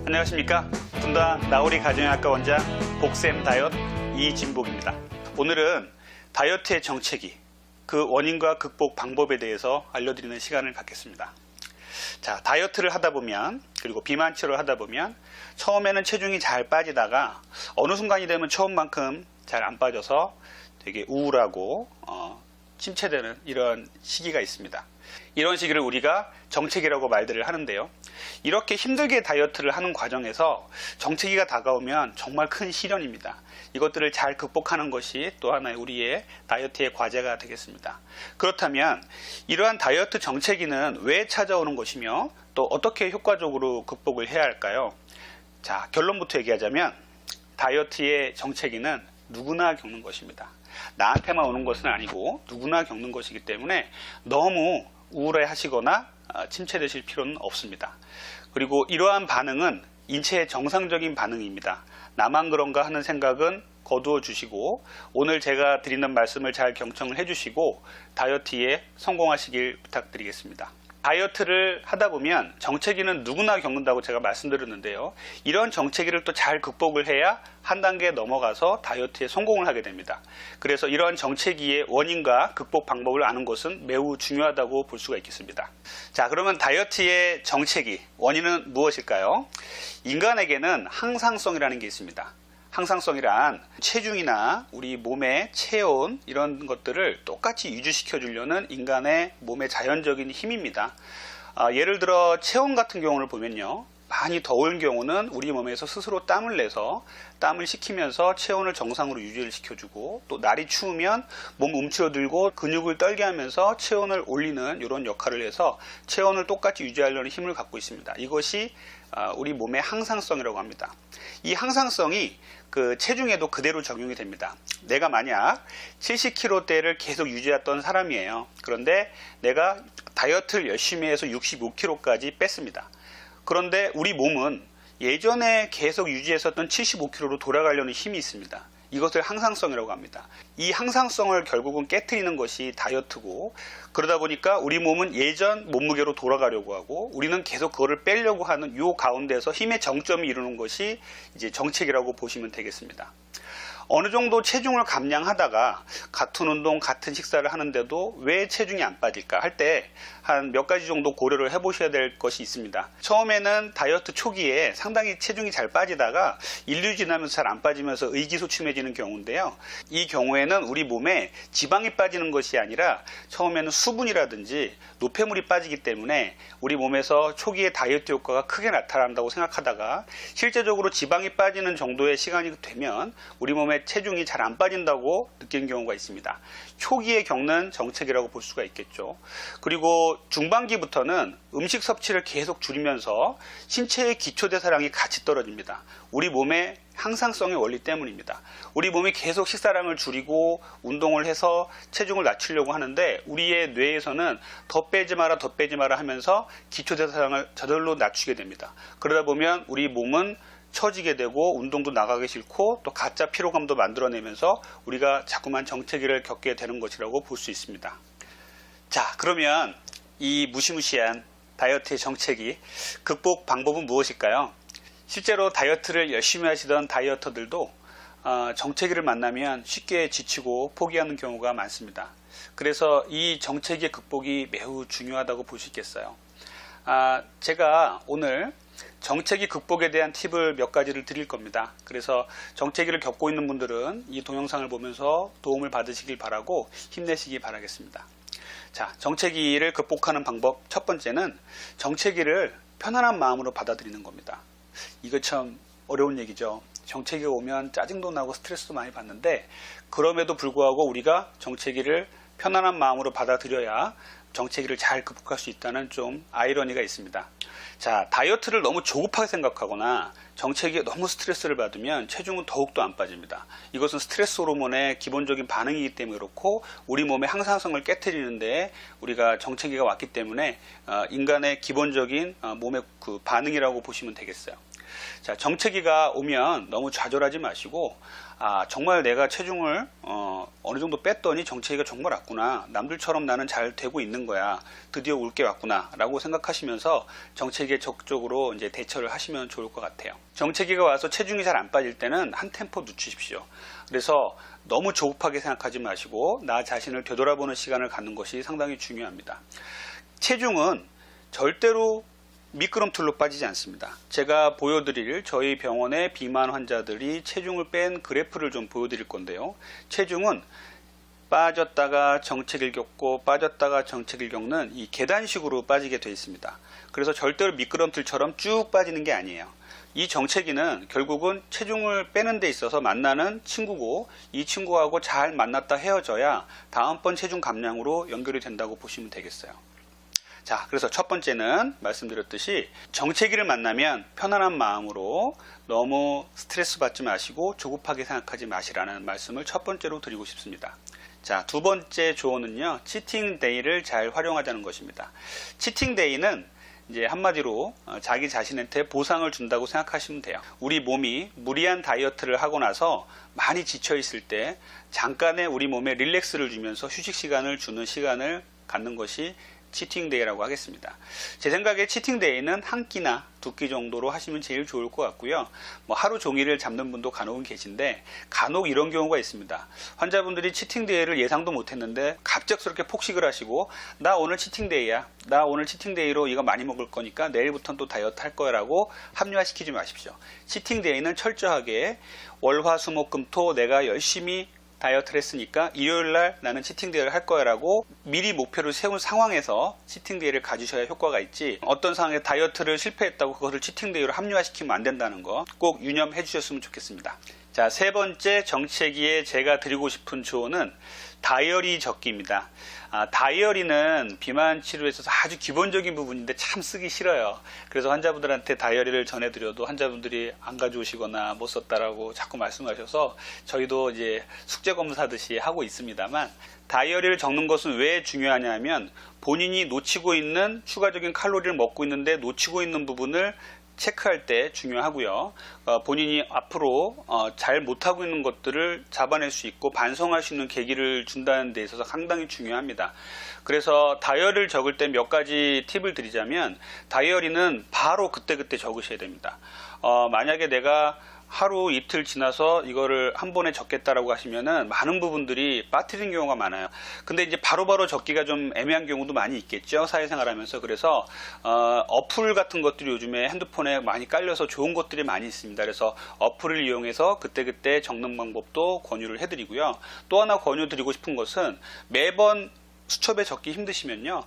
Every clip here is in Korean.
안녕하십니까. 분당 나우리 가정의학과 원장 복샘 다이어트 이진복입니다. 오늘은 다이어트의 정체기, 그 원인과 극복 방법에 대해서 알려드리는 시간을 갖겠습니다. 자, 다이어트를 하다 보면, 그리고 비만 치료를 하다 보면 처음에는 체중이 잘 빠지다가 어느 순간이 되면 처음만큼 잘 안 빠져서 되게 우울하고 침체되는 이런 시기가 있습니다. 이런 시기를 우리가 정체기라고 말들을 하는데요. 이렇게 힘들게 다이어트를 하는 과정에서 정체기가 다가오면 정말 큰 시련입니다. 이것들을 잘 극복하는 것이 또 하나의 우리의 다이어트의 과제가 되겠습니다. 그렇다면 이러한 다이어트 정체기는 왜 찾아오는 것이며 또 어떻게 효과적으로 극복을 해야 할까요? 자, 결론부터 얘기하자면 다이어트의 정체기는 누구나 겪는 것입니다. 나한테만 오는 것은 아니고 누구나 겪는 것이기 때문에 너무 우울해 하시거나 침체되실 필요는 없습니다. 그리고 이러한 반응은 인체의 정상적인 반응입니다. 나만 그런가 하는 생각은 거두어 주시고 오늘 제가 드리는 말씀을 잘 경청을 해주시고 다이어트에 성공하시길 부탁드리겠습니다. 다이어트를 하다 보면 정체기는 누구나 겪는다고 제가 말씀드렸는데요. 이런 정체기를 또 잘 극복을 해야 한 단계 넘어가서 다이어트에 성공을 하게 됩니다. 그래서 이러한 정체기의 원인과 극복 방법을 아는 것은 매우 중요하다고 볼 수가 있겠습니다. 자, 그러면 다이어트의 정체기, 원인은 무엇일까요? 인간에게는 항상성이라는 게 있습니다. 항상성이란 체중이나 우리 몸의 체온 이런 것들을 똑같이 유지시켜 주려는 인간의 몸의 자연적인 힘입니다. 예를 들어 체온 같은 경우를 보면요, 많이 더운 경우는 우리 몸에서 스스로 땀을 내서 땀을 식히면서 체온을 정상으로 유지를 시켜주고, 또 날이 추우면 몸 움츠러들고 근육을 떨게 하면서 체온을 올리는 이런 역할을 해서 체온을 똑같이 유지하려는 힘을 갖고 있습니다. 이것이 우리 몸의 항상성이라고 합니다. 이 항상성이 그 체중에도 그대로 적용이 됩니다. 내가 만약 70kg대를 계속 유지했던 사람이에요. 그런데 내가 다이어트를 열심히 해서 65kg까지 뺐습니다. 그런데 우리 몸은 예전에 계속 유지했었던 75kg로 돌아가려는 힘이 있습니다. 이것을 항상성이라고 합니다. 이 항상성을 결국은 깨트리는 것이 다이어트고, 그러다 보니까 우리 몸은 예전 몸무게로 돌아가려고 하고 우리는 계속 그거를 빼려고 하는 요 가운데서 힘의 정점이 이루는 것이 이제 정체기라고 보시면 되겠습니다. 어느 정도 체중을 감량하다가 같은 운동, 같은 식사를 하는데도 왜 체중이 안 빠질까 할 때 한 몇 가지 정도 고려를 해보셔야 될 것이 있습니다. 처음에는 다이어트 초기에 상당히 체중이 잘 빠지다가 인류 지나면서 잘 안 빠지면서 의기소침해지는 경우인데요. 이 경우에는 우리 몸에 지방이 빠지는 것이 아니라 처음에는 수분이라든지 노폐물이 빠지기 때문에 우리 몸에서 초기에 다이어트 효과가 크게 나타난다고 생각하다가 실제적으로 지방이 빠지는 정도의 시간이 되면 우리 몸에 체중이 잘 안 빠진다고 느끼는 경우가 있습니다. 초기에 겪는 정체기라고 볼 수가 있겠죠. 그리고 중반기부터는 음식 섭취를 계속 줄이면서 신체의 기초대사량이 같이 떨어집니다. 우리 몸의 항상성의 원리 때문입니다. 우리 몸이 계속 식사량을 줄이고 운동을 해서 체중을 낮추려고 하는데 우리의 뇌에서는 더 빼지 마라 더 빼지 마라 하면서 기초대사량을 저절로 낮추게 됩니다. 그러다 보면 우리 몸은 처지게 되고 운동도 나가기 싫고 또 가짜 피로감도 만들어내면서 우리가 자꾸만 정체기를 겪게 되는 것이라고 볼 수 있습니다. 자, 그러면 이 무시무시한 다이어트의 정체기 극복 방법은 무엇일까요? 실제로 다이어트를 열심히 하시던 다이어터들도 정체기를 만나면 쉽게 지치고 포기하는 경우가 많습니다. 그래서 이 정체기의 극복이 매우 중요하다고 볼 수 있겠어요. 제가 오늘 정체기 극복에 대한 팁을 몇 가지를 드릴 겁니다. 그래서 정체기를 겪고 있는 분들은 이 동영상을 보면서 도움을 받으시길 바라고 힘내시기 바라겠습니다. 자, 정체기를 극복하는 방법 첫 번째는 정체기를 편안한 마음으로 받아들이는 겁니다. 이거 참 어려운 얘기죠. 정체기가 오면 짜증도 나고 스트레스도 많이 받는데 그럼에도 불구하고 우리가 정체기를 편안한 마음으로 받아들여야 정체기를 잘 극복할 수 있다는 좀 아이러니가 있습니다. 자, 다이어트를 너무 조급하게 생각하거나 정체기에 너무 스트레스를 받으면 체중은 더욱더 안 빠집니다. 이것은 스트레스 호르몬의 기본적인 반응이기 때문에 그렇고 우리 몸의 항상성을 깨트리는데 우리가 정체기가 왔기 때문에 인간의 기본적인 몸의 그 반응이라고 보시면 되겠어요. 자, 정체기가 오면 너무 좌절하지 마시고 정말 내가 체중을 어느 정도 뺐더니 정체기가 정말 왔구나. 남들처럼 나는 잘 되고 있는 거야. 드디어 올 게 왔구나. 라고 생각하시면서 정체기에 적극적으로 이제 대처를 하시면 좋을 것 같아요. 정체기가 와서 체중이 잘 안 빠질 때는 한 템포 늦추십시오. 그래서 너무 조급하게 생각하지 마시고 나 자신을 되돌아보는 시간을 갖는 것이 상당히 중요합니다. 체중은 절대로 미끄럼틀로 빠지지 않습니다. 제가 보여드릴 저희 병원의 비만 환자들이 체중을 뺀 그래프를 좀 보여드릴 건데요. 체중은 빠졌다가 정체기를 겪고 빠졌다가 정체기를 겪는 이 계단식으로 빠지게 되어 있습니다. 그래서 절대로 미끄럼틀처럼 쭉 빠지는 게 아니에요. 이 정체기는 결국은 체중을 빼는 데 있어서 만나는 친구고 이 친구하고 잘 만났다 헤어져야 다음번 체중 감량으로 연결이 된다고 보시면 되겠어요. 자, 그래서 첫 번째는 말씀드렸듯이 정체기를 만나면 편안한 마음으로 너무 스트레스 받지 마시고 조급하게 생각하지 마시라는 말씀을 첫 번째로 드리고 싶습니다. 자, 두 번째 조언은요, 치팅데이를 잘 활용하자는 것입니다. 치팅데이는 이제 한마디로 자기 자신한테 보상을 준다고 생각하시면 돼요. 우리 몸이 무리한 다이어트를 하고 나서 많이 지쳐 있을 때 잠깐의 우리 몸에 릴렉스를 주면서 휴식 시간을 주는 시간을 갖는 것이 치팅데이라고 하겠습니다. 제 생각에 치팅데이는 한 끼나 두 끼 정도로 하시면 제일 좋을 것 같고요. 뭐 하루 종일을 잡는 분도 간혹은 계신데 간혹 이런 경우가 있습니다. 환자분들이 치팅데이를 예상도 못했는데 갑작스럽게 폭식을 하시고 나 오늘 치팅데이야. 나 오늘 치팅데이로 이거 많이 먹을 거니까 내일부터는 또 다이어트 할 거야 라고 합리화시키지 마십시오. 치팅데이는 철저하게 월화수목금토 내가 열심히 다이어트를 했으니까 일요일날 나는 치팅데이를 할 거야 라고 미리 목표를 세운 상황에서 치팅데이를 가지셔야 효과가 있지, 어떤 상황에 다이어트를 실패했다고 그것을 치팅데이로 합리화시키면 안 된다는 거 꼭 유념해 주셨으면 좋겠습니다. 자, 세 번째 정체기에 제가 드리고 싶은 조언은 다이어리 적기입니다. 다이어리는 비만 치료에 있어서 아주 기본적인 부분인데 참 쓰기 싫어요. 그래서 환자분들한테 다이어리를 전해드려도 환자분들이 안 가져오시거나 못 썼다라고 자꾸 말씀하셔서 저희도 이제 숙제 검사듯이 하고 있습니다만, 다이어리를 적는 것은 왜 중요하냐면 본인이 놓치고 있는 추가적인 칼로리를 먹고 있는데 놓치고 있는 부분을 체크할 때 중요하고요. 본인이 앞으로 잘 못하고 있는 것들을 잡아낼 수 있고 반성할 수 있는 계기를 준다는 데 있어서 상당히 중요합니다. 그래서 다이어리를 적을 때 몇 가지 팁을 드리자면, 다이어리는 바로 그때그때 적으셔야 됩니다. 만약에 내가 하루 이틀 지나서 이거를 한 번에 적겠다라고 하시면은 많은 부분들이 빠뜨리는 경우가 많아요. 근데 이제 바로바로 적기가 좀 애매한 경우도 많이 있겠죠, 사회생활 하면서. 그래서 어플 같은 것들이 요즘에 핸드폰에 많이 깔려서 좋은 것들이 많이 있습니다. 그래서 어플을 이용해서 그때그때 적는 방법도 권유를 해드리고요. 또 하나 권유드리고 싶은 것은 매번 수첩에 적기 힘드시면요,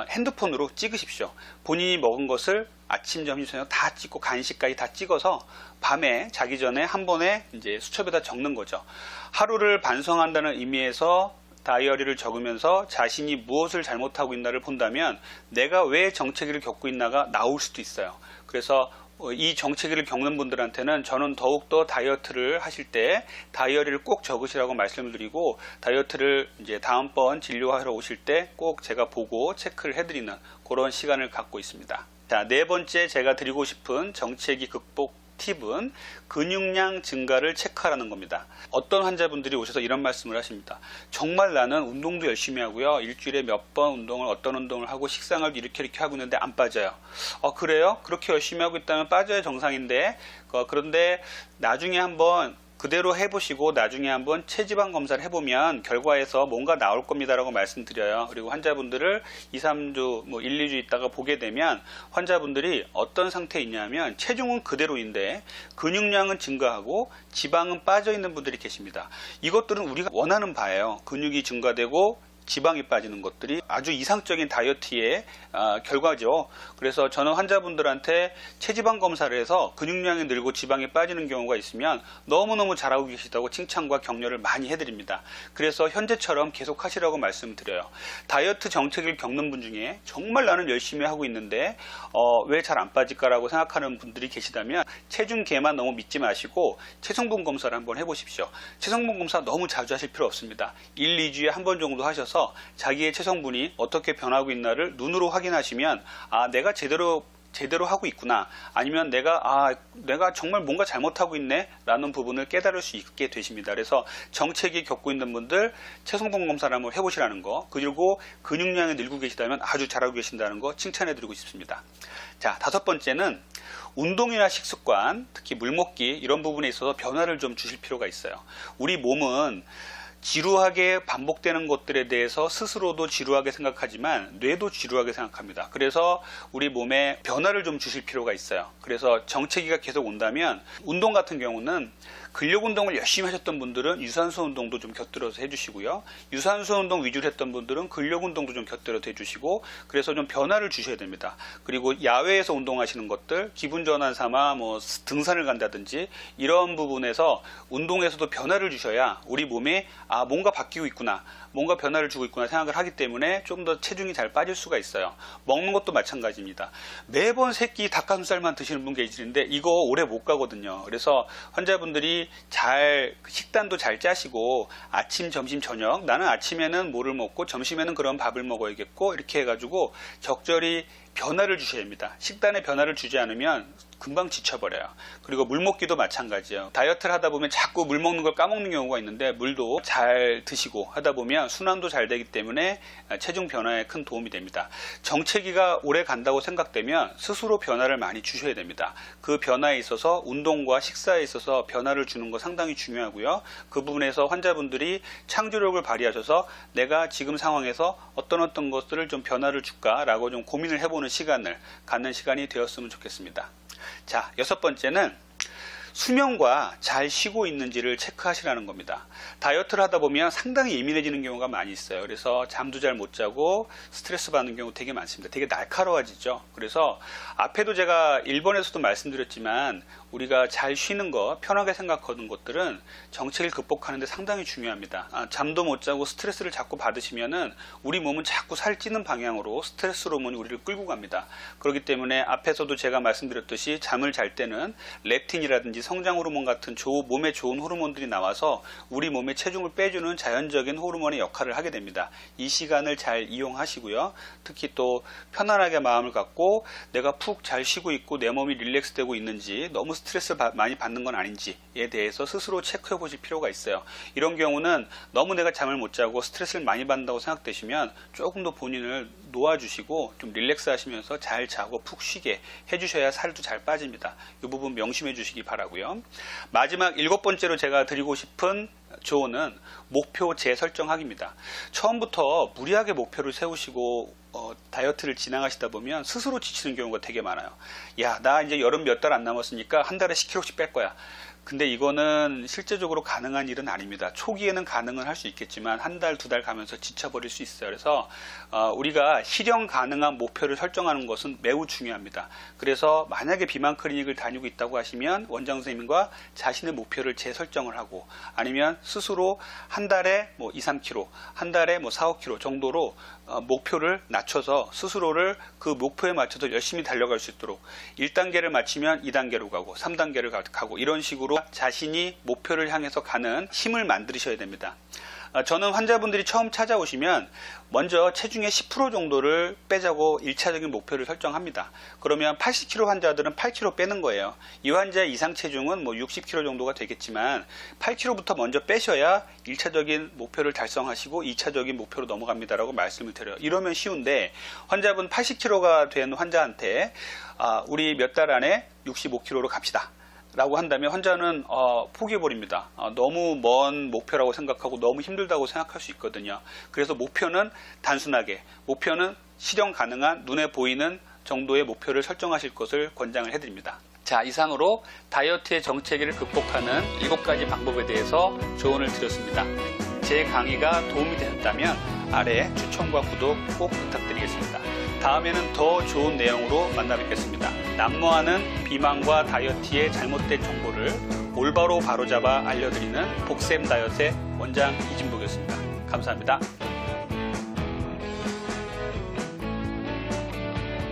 핸드폰으로 찍으십시오. 본인이 먹은 것을 아침, 점심, 저녁 다 찍고 간식까지 다 찍어서 밤에 자기 전에 한 번에 이제 수첩에다 적는 거죠. 하루를 반성한다는 의미에서 다이어리를 적으면서 자신이 무엇을 잘못하고 있나를 본다면 내가 왜 정체기를 겪고 있나가 나올 수도 있어요. 그래서 이 정체기를 겪는 분들한테는 저는 더욱더 다이어트를 하실 때 다이어리를 꼭 적으시라고 말씀을 드리고, 다이어트를 이제 다음번 진료하러 오실 때 꼭 제가 보고 체크를 해드리는 그런 시간을 갖고 있습니다. 자, 네 번째 제가 드리고 싶은 정체기 극복 팁은 근육량 증가를 체크하라는 겁니다. 어떤 환자분들이 오셔서 이런 말씀을 하십니다. 정말 나는 운동도 열심히 하고요, 일주일에 몇 번 운동을, 어떤 운동을 하고 식상을 이렇게 하고 있는데 안 빠져요. 그래요? 그렇게 열심히 하고 있다면 빠져야 정상인데, 그런데 나중에 한번 그대로 해보시고 나중에 한번 체지방 검사를 해보면 결과에서 뭔가 나올 겁니다 라고 말씀드려요. 그리고 환자분들을 2, 3주, 1, 2주 있다가 보게 되면 환자분들이 어떤 상태에 있냐면 체중은 그대로인데 근육량은 증가하고 지방은 빠져 있는 분들이 계십니다. 이것들은 우리가 원하는 바예요. 근육이 증가되고 지방이 빠지는 것들이 아주 이상적인 다이어트의 결과죠. 그래서 저는 환자분들한테 체지방 검사를 해서 근육량이 늘고 지방이 빠지는 경우가 있으면 너무너무 잘하고 계시다고 칭찬과 격려를 많이 해드립니다. 그래서 현재처럼 계속 하시라고 말씀드려요. 다이어트 정체기를 겪는 분 중에 정말 나는 열심히 하고 있는데 왜 잘 안 빠질까라고 생각하는 분들이 계시다면 체중계만 너무 믿지 마시고 체성분 검사를 한번 해보십시오. 체성분 검사 너무 자주 하실 필요 없습니다. 1, 2주에 한 번 정도 하셔서 자기의 체성분이 어떻게 변하고 있나를 눈으로 확인하시면 내가 제대로 제대로 하고 있구나, 아니면 내가 정말 뭔가 잘못하고 있네 라는 부분을 깨달을 수 있게 되십니다. 그래서 정체기 겪고 있는 분들 체성분 검사를 한번 해보시라는 거, 그리고 근육량이 늘고 계시다면 아주 잘하고 계신다는 거 칭찬해 드리고 싶습니다. 자, 5번째는 운동이나 식습관, 특히 물 먹기 이런 부분에 있어서 변화를 좀 주실 필요가 있어요. 우리 몸은 지루하게 반복되는 것들에 대해서 스스로도 지루하게 생각하지만 뇌도 지루하게 생각합니다. 그래서 우리 몸에 변화를 좀 주실 필요가 있어요. 그래서 정체기가 계속 온다면 운동 같은 경우는 근력 운동을 열심히 하셨던 분들은 유산소 운동도 좀 곁들여서 해주시고요. 유산소 운동 위주로 했던 분들은 근력 운동도 좀 곁들여서 해주시고, 그래서 좀 변화를 주셔야 됩니다. 그리고 야외에서 운동하시는 것들, 기분 전환 삼아 뭐 등산을 간다든지 이런 부분에서 운동에서도 변화를 주셔야 우리 몸에 뭔가 바뀌고 있구나, 뭔가 변화를 주고 있구나 생각을 하기 때문에 좀 더 체중이 잘 빠질 수가 있어요. 먹는 것도 마찬가지입니다. 매번 새끼 닭가슴살만 드시는 분 계시는데 이거 오래 못 가거든요. 그래서 환자분들이 식단도 잘 짜시고 아침, 점심, 저녁, 나는 아침에는 뭐를 먹고 점심에는 그런 밥을 먹어야겠고 이렇게 해가지고 적절히 변화를 주셔야 합니다. 식단에 변화를 주지 않으면 금방 지쳐버려요. 그리고 물 먹기도 마찬가지예요. 다이어트를 하다 보면 자꾸 물 먹는 걸 까먹는 경우가 있는데, 물도 잘 드시고 하다 보면 순환도 잘 되기 때문에 체중 변화에 큰 도움이 됩니다. 정체기가 오래 간다고 생각되면 스스로 변화를 많이 주셔야 됩니다. 그 변화에 있어서 운동과 식사에 있어서 변화를 주는 거 상당히 중요하고요. 그 부분에서 환자분들이 창조력을 발휘하셔서 내가 지금 상황에서 어떤 것들을 좀 변화를 줄까라고 좀 고민을 해보는 시간을 갖는 시간이 되었으면 좋겠습니다. 자, 6번째는 수면과 잘 쉬고 있는지를 체크하시라는 겁니다. 다이어트를 하다 보면 상당히 예민해지는 경우가 많이 있어요. 그래서 잠도 잘 못 자고 스트레스 받는 경우 되게 많습니다. 되게 날카로워지죠. 그래서 앞에도 제가 1번에서도 말씀드렸지만 우리가 잘 쉬는 거, 편하게 생각하는 것들은 정체기를 극복하는 데 상당히 중요합니다. 잠도 못 자고 스트레스를 자꾸 받으시면은 우리 몸은 자꾸 살찌는 방향으로 스트레스 호르몬이 우리를 끌고 갑니다. 그렇기 때문에 앞에서도 제가 말씀드렸듯이 잠을 잘 때는 렙틴이라든지 성장 호르몬 같은 몸에 좋은 호르몬들이 나와서 우리 몸의 체중을 빼주는 자연적인 호르몬의 역할을 하게 됩니다. 이 시간을 잘 이용하시고요. 특히 또 편안하게 마음을 갖고 내가 푹 잘 쉬고 있고 내 몸이 릴렉스되고 있는지, 너무 스트레스를 많이 받는 건 아닌지에 대해서 스스로 체크해 보실 필요가 있어요. 이런 경우는 너무 내가 잠을 못 자고 스트레스를 많이 받는다고 생각되시면 조금 더 본인을 놓아주시고 좀 릴렉스 하시면서 잘 자고 푹 쉬게 해주셔야 살도 잘 빠집니다. 이 부분 명심해 주시기 바라고요. 마지막 7번째로 제가 드리고 싶은 조언은 목표 재설정하기입니다. 처음부터 무리하게 목표를 세우시고 다이어트를 진행하시다 보면 스스로 지치는 경우가 되게 많아요. 야, 나 이제 여름 몇 달 안 남았으니까 한 달에 10kg씩 뺄 거야. 근데 이거는 실제적으로 가능한 일은 아닙니다. 초기에는 가능은 할 수 있겠지만 한 달, 2달 가면서 지쳐버릴 수 있어요. 그래서 우리가 실현 가능한 목표를 설정하는 것은 매우 중요합니다. 그래서 만약에 비만 클리닉을 다니고 있다고 하시면 원장 선생님과 자신의 목표를 재설정을 하고, 아니면 스스로 한 달에 뭐 2, 3kg, 한 달에 뭐 4, 5kg 정도로 목표를 낮춰서 스스로를 그 목표에 맞춰서 열심히 달려갈 수 있도록 1단계를 마치면 2단계로 가고 3단계를 가고 이런 식으로 자신이 목표를 향해서 가는 힘을 만드셔야 됩니다. 저는 환자분들이 처음 찾아오시면 먼저 체중의 10% 정도를 빼자고 1차적인 목표를 설정합니다. 그러면 80kg 환자들은 8kg 빼는 거예요. 이 환자의 이상 체중은 뭐 60kg 정도가 되겠지만 8kg부터 먼저 빼셔야 1차적인 목표를 달성하시고 2차적인 목표로 넘어갑니다라고 말씀을 드려요. 이러면 쉬운데, 환자분 80kg가 된 환자한테 우리 몇 달 안에 65kg로 갑시다 라고 한다면 환자는 포기해버립니다. 너무 먼 목표라고 생각하고 너무 힘들다고 생각할 수 있거든요. 그래서 목표는 단순하게, 목표는 실현 가능한 눈에 보이는 정도의 목표를 설정하실 것을 권장을 해드립니다. 자, 이상으로 다이어트의 정체기를 극복하는 7가지 방법에 대해서 조언을 드렸습니다. 제 강의가 도움이 되셨다면 아래 추천과 구독 꼭 부탁드리겠습니다. 다음에는 더 좋은 내용으로 만나 뵙겠습니다. 난무하는 비만과 다이어트의 잘못된 정보를 올바로 바로잡아 알려드리는 복샘 다이어트의 원장 이진복이었습니다. 감사합니다.